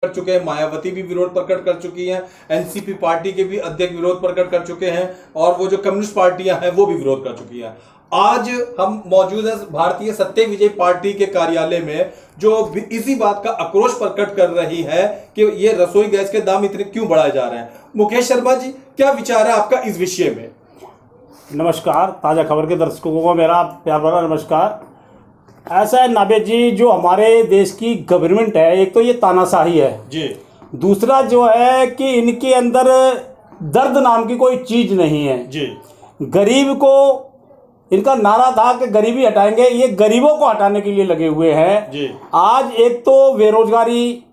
कर चुके हैं, मायावती भी विरोध प्रकट कर चुकी हैं, एनसीपी पार्टी के भी अध्यक्ष विरोध प्रकट कर चुके हैं और वो जो कम्युनिस्ट पार्टियां हैं वो भी विरोध कर चुकी हैं। आज हम मौजूद हैं भारतीय सत्य विजय पार्टी के कार्यालय में, जो इसी बात का आक्रोश प्रकट कर रही है कि ये रसोई गैस के दाम इतने क्यों बढ़ाए जा रहे हैं। मुकेश शर्मा जी, क्या विचार है आपका इस विषय में? नमस्कार, ताज़ा खबर के दर्शकों को मेरा प्यार भरा नमस्कार। ऐसा है नाबेद जी, जो हमारे देश की गवर्नमेंट है, एक तो ये तानाशाही है जी, दूसरा जो है कि इनके अंदर दर्द नाम की कोई चीज़ नहीं है जी। गरीब को, इनका नारा था कि गरीबी हटाएंगे, ये गरीबों को हटाने के लिए लगे हुए हैं जी। आज एक तो बेरोजगारी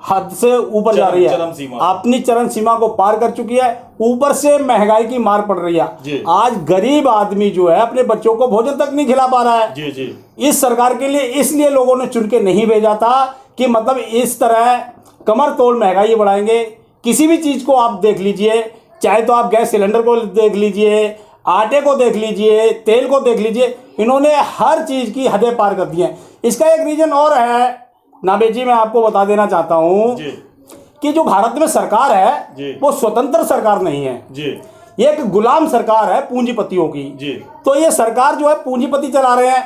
हद से ऊपर जा रही है, अपनी चरम सीमा को पार कर चुकी है, ऊपर से महंगाई की मार पड़ रही है। आज गरीब आदमी जो है अपने बच्चों को भोजन तक नहीं खिला पा रहा है। जी, जी। इस सरकार के लिए इसलिए लोगों ने चुन के नहीं भेजा था कि मतलब इस तरह कमर तोड़ महंगाई बढ़ाएंगे। किसी भी चीज को आप देख लीजिए, चाहे तो आप गैस सिलेंडर को देख लीजिए, आटे को देख लीजिए, तेल को देख लीजिए, इन्होंने हर चीज की हदें पार कर दी हैं। इसका एक रीजन और है नाबेद जी, मैं आपको बता देना चाहता हूं कि जो भारत में सरकार है वो स्वतंत्र सरकार नहीं है जी। ये एक गुलाम सरकार है पूंजीपतियों की जी। तो ये सरकार जो है पूंजीपति चला रहे हैं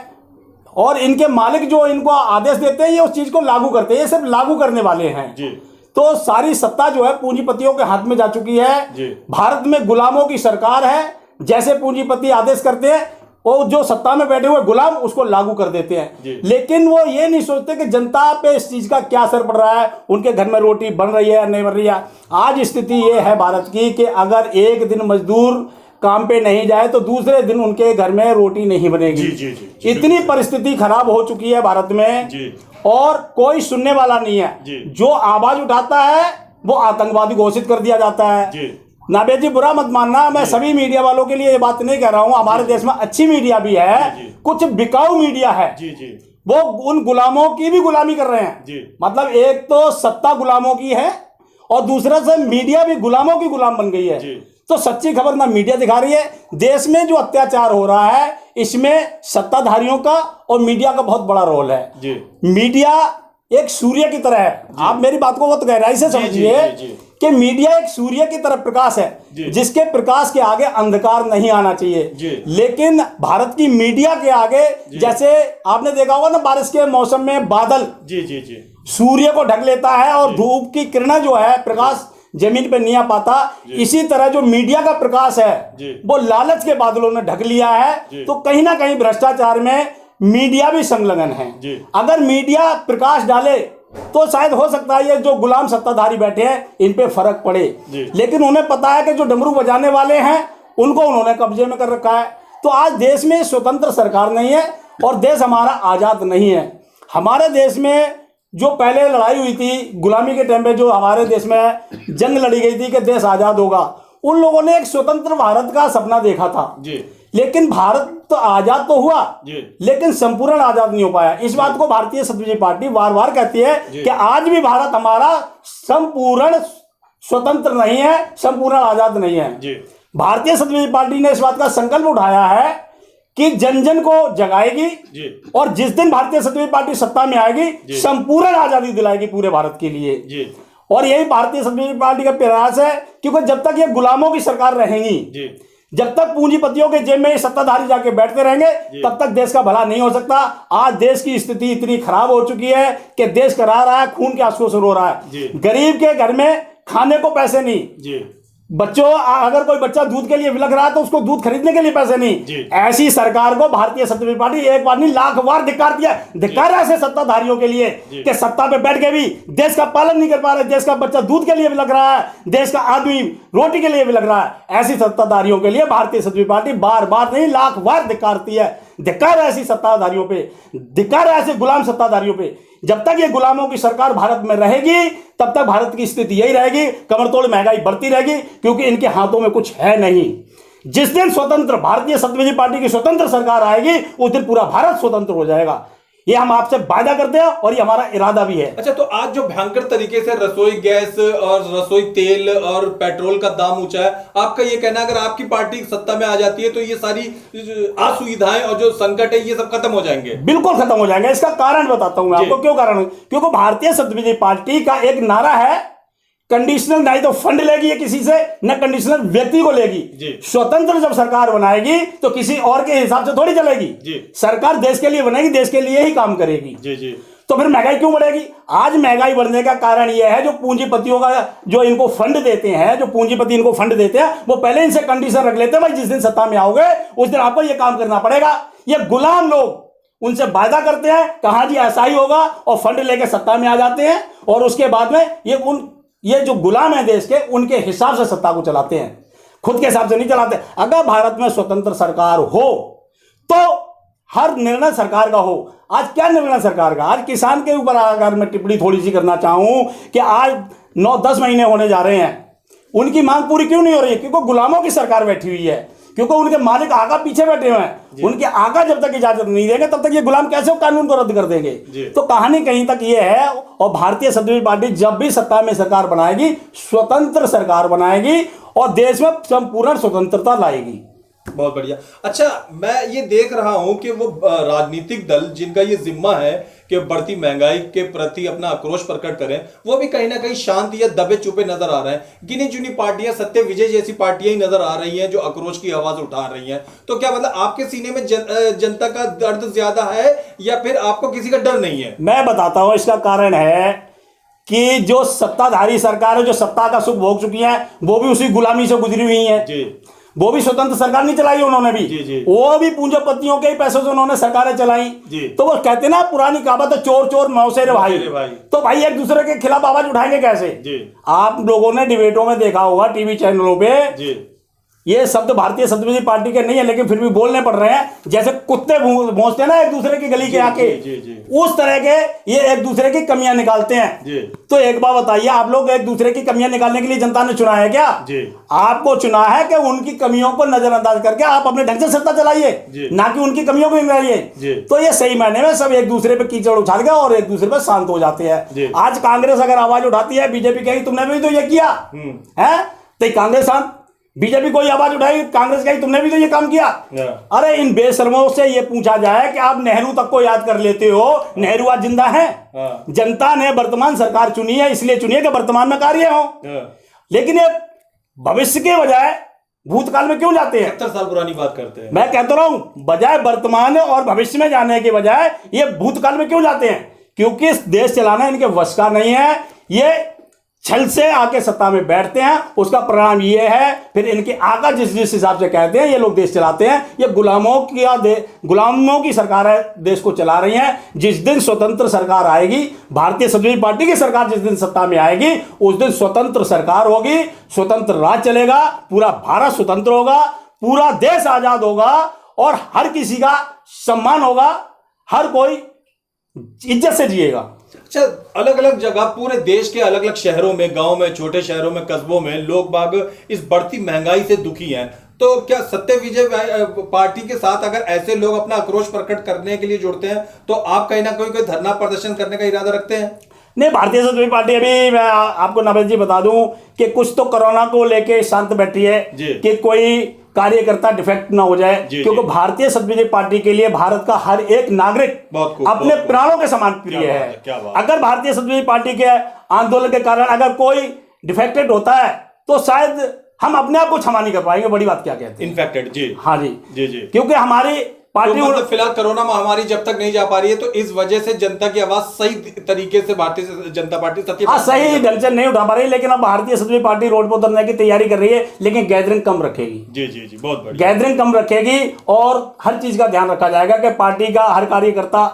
और इनके मालिक जो इनको आदेश देते हैं ये उस चीज को लागू करते हैं, ये सिर्फ लागू करने वाले हैं जी। तो सारी सत्ता जो है पूंजीपतियों के हाथ में जा चुकी है जी। भारत में गुलामों की सरकार है, जैसे पूंजीपति आदेश करते हैं वो जो सत्ता में बैठे हुए गुलाम उसको लागू कर देते हैं। लेकिन वो ये नहीं सोचते कि जनता पे इस चीज का क्या असर पड़ रहा है, उनके घर में रोटी बन रही है या नहीं बन रही है। आज स्थिति ये है भारत की कि अगर एक दिन मजदूर काम पे नहीं जाए तो दूसरे दिन उनके घर में रोटी नहीं बनेगी। इतनी परिस्थिति खराब हो चुकी है भारत में और कोई सुनने वाला नहीं है। जो आवाज उठाता है वो आतंकवादी घोषित कर दिया जाता है। नाबेद जी, बुरा मत मानना, मैं सभी मीडिया वालों के लिए ये बात नहीं कह रहा हूं। हमारे देश में अच्छी मीडिया भी है, कुछ बिकाऊ मीडिया है वो उन गुलामों की भी गुलामी कर रहे हैं। मतलब एक तो सत्ता गुलामों की है और दूसरा से मीडिया भी गुलामों की गुलाम बन गई है। तो सच्ची खबर ना मीडिया दिखा रही है। देश में जो अत्याचार हो रहा है इसमें सत्ताधारियों का और मीडिया का बहुत बड़ा रोल है। मीडिया एक सूर्य की तरह है, आप मेरी बात को बहुत गहराई से समझिए कि मीडिया एक सूर्य की तरह प्रकाश है जिसके प्रकाश के आगे अंधकार नहीं आना चाहिए। लेकिन भारत की मीडिया के आगे, जैसे आपने देखा होगा ना बारिश के मौसम में बादल सूर्य को ढक लेता है और धूप की किरणें जो है प्रकाश जमीन पे नहीं आ पाता, इसी तरह जो मीडिया का प्रकाश है वो लालच के बादलों ने ढक लिया है। तो कहीं ना कहीं भ्रष्टाचार में मीडिया भी संलग्न है। अगर मीडिया प्रकाश डाले तो शायद हो सकता है ये जो गुलाम सत्ताधारी बैठे हैं इन पे फर्क पड़े, लेकिन उन्हें पता है कि जो डमरू बजाने वाले हैं उनको उन्होंने कब्जे में कर रखा है। तो आज देश में स्वतंत्र सरकार नहीं है और देश हमारा आजाद नहीं है। हमारे देश में जो पहले लड़ाई हुई थी गुलामी के टाइम पे, जो हमारे देश में जंग लड़ी गई थी कि देश आजाद होगा, उन लोगों ने एक स्वतंत्र भारत का सपना देखा था लेकिन भारत तो आजाद तो हुआ लेकिन संपूर्ण आजाद नहीं हो पाया। इस बात को भारतीय सत्य पार्टी बार बार कहती है कि आज भी भारत हमारा संपूर्ण स्वतंत्र नहीं है, संपूर्ण आजाद नहीं है। भारतीय सत्य पार्टी ने इस बात का संकल्प उठाया है कि जन जन को जगाएगी और जिस दिन भारतीय सत्य पार्टी सत्ता में आएगी संपूर्ण आजादी दिलाएगी पूरे भारत के लिए। और यही भारतीय सत्य पार्टी का प्रयास है, क्योंकि जब तक ये गुलामों की सरकार रहेगी, जब तक पूंजीपतियों के जेब में सत्ताधारी जाके बैठते रहेंगे तब तक देश का भला नहीं हो सकता। आज देश की स्थिति इतनी खराब हो चुकी है कि देश करा रहा है, खून के आंसुओं से रो रहा है। गरीब के घर में खाने को पैसे नहीं, बच्चों अगर कोई बच्चा दूध के लिए विलख रहा है तो उसको दूध खरीदने के लिए पैसे नहीं। ऐसी सरकार को भारतीय सत्ता पार्टी एक बार नहीं लाख बार धिक्कार दिया, धिक्कार ऐसे सत्ताधारियों के लिए कि सत्ता पे बैठ के भी देश का पालन नहीं कर पा रहे, देश का बच्चा दूध के लिए भी लग रहा है, देश का आदमी रोटी के लिए भी लग रहा है। ऐसी सत्ताधारियों के लिए भारतीय सत्ता पार्टी बार बार नहीं लाख बार धिक्कारती है। धिक्कार ऐसी सत्ताधारियों पे, धिक्कार ऐसे गुलाम सत्ताधारियों पे। जब तक ये गुलामों की सरकार भारत में रहेगी तब तक भारत की स्थिति यही रहेगी, कमरतोड़ महंगाई बढ़ती रहेगी, क्योंकि इनके हाथों में कुछ है नहीं। जिस दिन स्वतंत्र भारतीय सत्य पार्टी की स्वतंत्र सरकार आएगी उस दिन पूरा भारत स्वतंत्र हो जाएगा। ये हम आपसे वायदा करते हैं और ये हमारा इरादा भी है। अच्छा, तो आज जो भयंकर तरीके से रसोई गैस और रसोई तेल और पेट्रोल का दाम ऊंचा है, आपका ये कहना है अगर आपकी पार्टी सत्ता में आ जाती है तो ये सारी असुविधाएं और जो संकट है ये सब खत्म हो जाएंगे? बिल्कुल खत्म हो जाएंगे। इसका कारण बताता हूं मैं आपको, क्यों कारण? क्योंकि भारतीय सत्यविजय पार्टी का एक नारा है, कंडीशनल नहीं तो फंड लेगी ये किसी से, न कंडीशनल व्यक्ति को लेगी। स्वतंत्र जब सरकार बनाएगी तो किसी और के हिसाब से थोड़ी चलेगी। सरकार देश के लिए बनेगी, देश के लिए ही काम करेगी। तो फिर महंगाई क्यों बढ़ेगी? आज महंगाई बढ़ने का कारण यह है जो पूंजीपतियों का जो इनको फंड देते हैं, जो पूंजीपति इनको फंड देते हैं, वो पहले इनसे कंडीशन रख लेते हैं, भाई जिस दिन सत्ता में आओगे उस दिन आपको ये काम करना पड़ेगा। ये गुलाम लोग उनसे वायदा करते हैं, कहा जी ऐसा ही होगा, और फंड लेके सत्ता में आ जाते हैं, और उसके बाद में ये जो गुलाम है देश के, उनके हिसाब से सत्ता को चलाते हैं, खुद के हिसाब से नहीं चलाते। अगर भारत में स्वतंत्र सरकार हो तो हर निर्णय सरकार का हो। आज क्या निर्णय सरकार का? आज किसान के ऊपर अगर मैं टिप्पणी थोड़ी सी करना चाहूं कि आज 9-10 महीने होने जा रहे हैं, उनकी मांग पूरी क्यों नहीं हो रही है? क्योंकि गुलामों की सरकार बैठी हुई है, क्योंकि उनके मालिक आका पीछे बैठे हुए हैं। उनके आका जब तक इजाजत नहीं देंगे तब तक ये गुलाम कैसे कानून को रद्द कर देंगे? तो कहानी कहीं तक ये है। और भारतीय सत्यविजय पार्टी जब भी सत्ता में सरकार बनाएगी, स्वतंत्र सरकार बनाएगी और देश में संपूर्ण स्वतंत्रता लाएगी। बहुत बढ़िया। अच्छा, मैं ये देख रहा हूं कि वो राजनीतिक दल जिनका ये जिम्मा है कि बढ़ती महंगाई के प्रति अपना आक्रोश प्रकट करें, वो भी कहीं ना कहीं शांत या दबे चुपे नजर आ रहे हैं। गिनी चुनी पार्टियां, सत्य विजय जैसी पार्टियां ही नजर आ रही हैं जो आक्रोश की आवाज उठा रही हैं। तो क्या मतलब आपके सीने में जनता का दर्द ज्यादा है या फिर आपको किसी का डर नहीं है? मैं बताता हूं, इसका कारण है कि जो सत्ताधारी सरकार है, जो सत्ता का सुख भोग चुकी है, वो भी उसी गुलामी से गुजरी हुई है। वो भी स्वतंत्र सरकार नहीं चलाई उन्होंने भी, वो भी पूंजीपतियों के ही पैसों से उन्होंने सरकारें चलाई। तो वो कहते ना पुरानी कहावत है, चोर चोर मौसे रे भाई। तो भाई एक दूसरे के खिलाफ आवाज उठाएंगे कैसे? आप लोगों ने डिबेटों में देखा होगा, टीवी चैनलों पे, ये शब्द भारतीय सत्यविजय पार्टी के नहीं है लेकिन फिर भी बोलने पड़ रहे हैं, जैसे कुत्ते भौंकते हैं ना एक दूसरे की गली के आके, उस तरह के ये एक दूसरे की कमियां निकालते हैं। तो एक बात बताइए, आप लोग एक दूसरे की कमियां निकालने के लिए जनता ने चुना है क्या? आपको चुना है कि उनकी कमियों को नजरअंदाज करके आप अपने ढंग से सत्ता चलाइए, ना कि उनकी कमियों को निकालिए। तो ये सही मायने में सब एक दूसरे पे कीचड़ उछाल के और एक दूसरे पे शांत हो जाते हैं। आज कांग्रेस अगर आवाज उठाती है, बीजेपी कहेगी तुमने भी तो ये किया है, तो कांग्रेस शांत, बीजेपी कोई आवाज उठाई, कांग्रेस कही तुमने भी तो ये काम किया। अरे इन बेशर्मों से ये पूछा जाए कि आप नेहरू तक को याद कर लेते हो, नेहरू आज जिंदा है? जनता ने वर्तमान सरकार चुनी है, इसलिए चुनी है कि वर्तमान में कार्य हो, लेकिन ये भविष्य के बजाय भूतकाल में क्यों जाते हैं? 70 साल पुरानी बात करते हैं। मैं कहता रहा हूं, बजाय वर्तमान और भविष्य में जाने के बजाय ये भूतकाल में क्यों जाते हैं? क्योंकि इस देश चलाना इनके वश का नहीं है। ये छल से आके सत्ता में बैठते हैं, उसका परिणाम ये है, फिर इनके आका जिस हिसाब से कहते हैं ये लोग देश चलाते हैं। ये गुलामों की सरकार है, देश को चला रही है। जिस दिन स्वतंत्र सरकार आएगी, भारतीय सत्यविजय पार्टी की सरकार जिस दिन सत्ता में आएगी, उस दिन स्वतंत्र सरकार होगी, स्वतंत्र राज चलेगा, पूरा भारत स्वतंत्र होगा, पूरा देश आजाद होगा और हर किसी का सम्मान होगा, हर कोई इज्जत से जिएगा। अच्छा, अलग अलग जगह पूरे देश के अलग अलग शहरों में, गांव में, छोटे शहरों में, कस्बों में लोग बाग इस बढ़ती महंगाई से दुखी हैं। तो क्या सत्य विजय पार्टी के साथ अगर ऐसे लोग अपना आक्रोश प्रकट करने के लिए जुड़ते हैं तो आप कहीं ना कोई धरना प्रदर्शन करने का इरादा रखते हैं? नहीं, भारतीय सत्यविजय पार्टी, अभी मैं आपको नवल जी बता दूं कि कुछ तो कोरोना को लेके शांत बैठी है कि कोई कार्यकर्ता डिफेक्ट ना हो जाए, क्योंकि भारतीय सत्यविजय पार्टी के लिए भारत का हर एक नागरिक अपने प्राणों के समान प्रिय है। अगर भारतीय सत्यविजय पार्टी के आंदोलन के कारण अगर कोई डिफेक्टेड होता है तो शायद हम अपने आप को क्षमा नहीं कर पाएंगे। बड़ी बात क्या कहते हैं? इन्फेक्टेड, जी हाँ जी, क्योंकि हमारी पार्टी तो मतलब फिलहाल कोरोना महामारी जब तक नहीं जा पा रही है तो इस वजह से जनता की आवाज सही तरीके से भारतीय जनता पार्टी सही ढंग से नहीं उठा पा रही। लेकिन अब भारतीय सत्यविजय पार्टी रोड पर उतरने की तैयारी कर रही है, लेकिन गैदरिंग कम रखेगी। जी, बहुत बढ़िया। गैदरिंग कम रखेगी और हर चीज का ध्यान रखा जाएगा कि पार्टी का हर कार्यकर्ता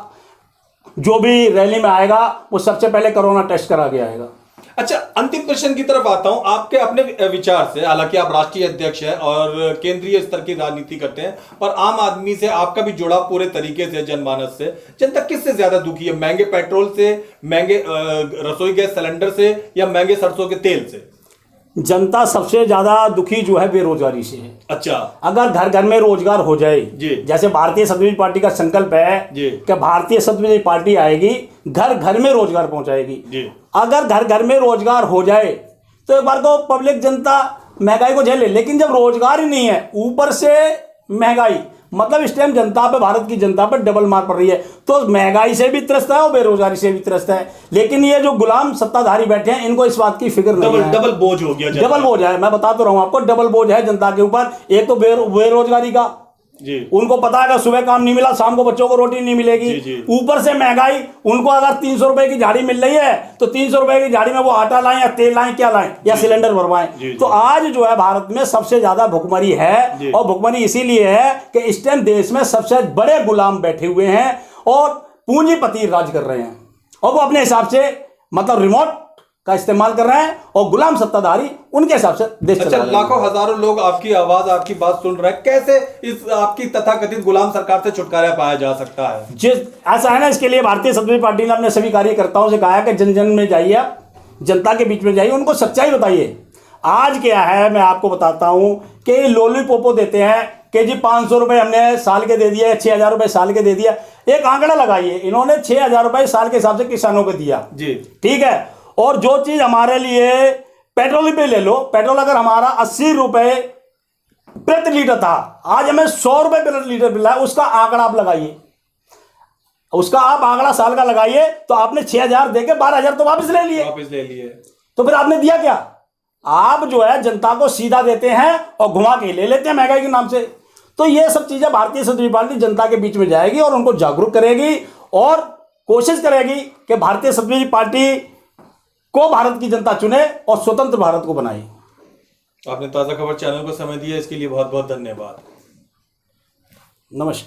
जो भी रैली में आएगा वो सबसे पहले कोरोना टेस्ट करा के आएगा। अच्छा, अंतिम प्रश्न की तरफ आता हूं। आपके अपने विचार से, हालांकि आप राष्ट्रीय अध्यक्ष हैं और केंद्रीय स्तर की राजनीति करते हैं, पर आम आदमी से आपका भी जुड़ाव पूरे तरीके से जनमानस से, जनता किससे ज्यादा दुखी है? महंगे पेट्रोल से, महंगे रसोई गैस सिलेंडर से, या महंगे सरसों के तेल से? जनता सबसे ज्यादा दुखी जो है बेरोजगारी से है। अच्छा, अगर घर घर में रोजगार हो जाए, जी, जैसे भारतीय समाजवादी पार्टी का संकल्प है कि भारतीय समाजवादी पार्टी आएगी, घर घर में रोजगार पहुंचाएगी जी। अगर घर घर में रोजगार हो जाए तो एक बार तो पब्लिक जनता महंगाई को झेले, लेकिन जब रोजगार ही नहीं है, ऊपर से महंगाई, मतलब इस टाइम जनता पे, भारत की जनता पे डबल मार पड़ रही है। तो महंगाई से भी त्रस्त है और बेरोजगारी से भी त्रस्त है। लेकिन ये जो गुलाम सत्ताधारी बैठे हैं, इनको इस बात की फिक्र नहीं है। डबल बोझ हो गया, डबल बोझ है। मैं बता तो रहा हूं आपको, डबल बोझ है जनता के ऊपर। एक तो बेरोजगारी का जी, उनको पता है कि सुबह काम नहीं मिला, शाम को बच्चों को रोटी नहीं मिलेगी। ऊपर से महंगाई, उनको अगर 300 रुपए की झाड़ी मिल रही है तो 300 रुपए की झाड़ी में वो आटा लाएं या तेल लाएं, क्या लाएं, या सिलेंडर भरवाएं। तो आज जो है भारत में सबसे ज्यादा भुखमरी है, और भुखमरी इसीलिए है कि इस टाइम देश में सबसे बड़े गुलाम बैठे हुए हैं और पूंजीपति राज कर रहे हैं, और वो अपने हिसाब से मतलब रिमोट का इस्तेमाल कर रहे हैं, और गुलाम सत्ताधारी उनके हिसाब से देश चला रहे हैं। लाखों हजारों लोग आपकी आवाज, आपकी बात सुन रहे हैं। कैसे इस आपकी तथाकथित गुलाम सरकार से छुटकारा पाया जा सकता है? ऐसा है ना, इसके लिए भारतीय समाजवादी पार्टी ने अपने सभी कार्यकर्ताओं से कहा है कि जन जन में जाइए, आप जनता के बीच में जाइए, उनको सच्चाई बताइए। आज क्या है मैं आपको बताता हूं कि लॉलीपॉपो देते हैं कि जी 500 रुपए हमने साल के दे दिए, 6,000 रुपए साल के दे दिया। एक आंकड़ा लगाइए, इन्होंने 6,000 रुपए साल के हिसाब से किसानों को दिया जी, ठीक है। और जो चीज हमारे लिए, पेट्रोल पे ले लो, पेट्रोल अगर हमारा 80 रुपए प्रति लीटर था, आज हमें 100 रुपए प्रति लीटर मिला है। उसका आंकड़ा आप लगाइए, उसका आप आंकड़ा साल का लगाइए, तो आपने 6,000 देके 12,000 तो वापस ले लिए। तो फिर आपने दिया क्या? आप जो है जनता को सीधा देते हैं और घुमा के ले लेते हैं महंगाई के नाम से। तो ये सब चीजें भारतीय समाजवादी पार्टी जनता के बीच में जाएगी और उनको जागरूक करेगी और कोशिश करेगी कि भारतीय समाजवादी पार्टी को भारत की जनता चुने और स्वतंत्र भारत को बनाए। आपने ताजा खबर चैनल को समय दिया, इसके लिए बहुत बहुत धन्यवाद। नमस्कार।